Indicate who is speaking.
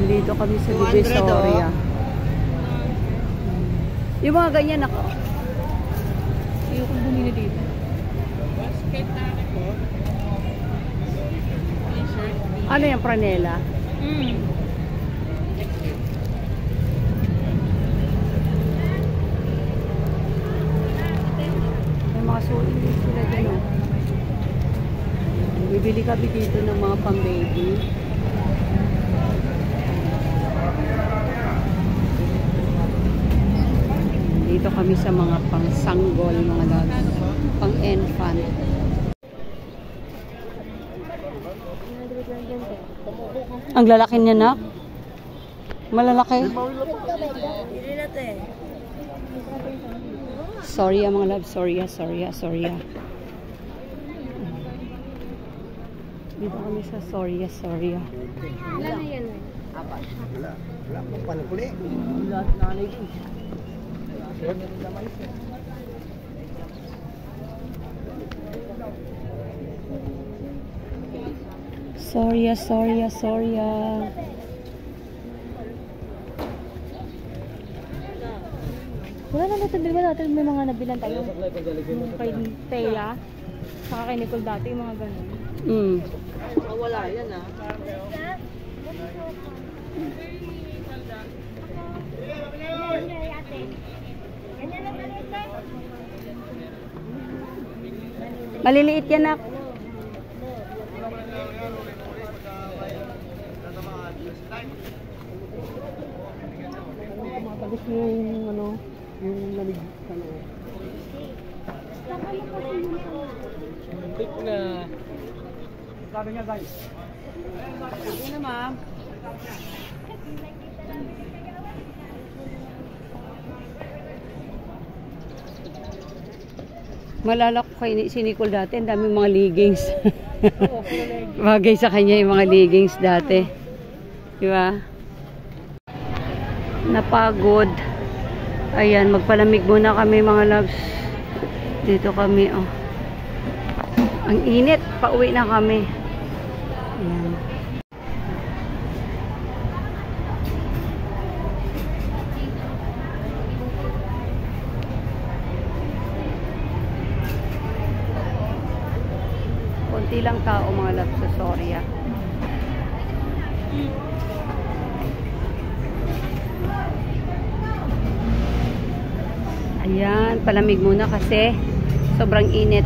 Speaker 1: Dito kami sa Divisoria. Yung mga ganyan ako.
Speaker 2: Ayoko bumili dito.
Speaker 1: Ano yung franela? May mga sulit sila dyan, oh. Bibili kami dito ng mga pang-baby. Dito kami sa mga pang-sanggol, mga loves. Pang-infant. Ang lalaki niya, nak? Malalaki? Sorry, mga loves. Sorry. Dito kami sa Soria.
Speaker 2: Wala na yan.
Speaker 3: Wala pang panukuli.
Speaker 1: Soria.
Speaker 2: Wala na natin, diba natin may mga nabilan tayo? Yung kay Thea, saka kay Nicole dati, yung mga ganun.
Speaker 1: Wala yan, ah. Maliliit yan, nak.
Speaker 3: Tapos yung ano, yung lamig sa loob. Muntik na. Sabi niya, guys.
Speaker 1: Hindi na, ma'am. Malala ko kay si Nicole dati, ang daming mga leggings. Bagay sa kanya yung mga leggings dati. Diba? Napagod. Ayan, magpalamig muna kami mga loves. Dito kami, oh. Ang init, pauwi na kami. Ayan. Konti lang tao mga loves sa Soria. Ayan, palamig muna kasi sobrang init.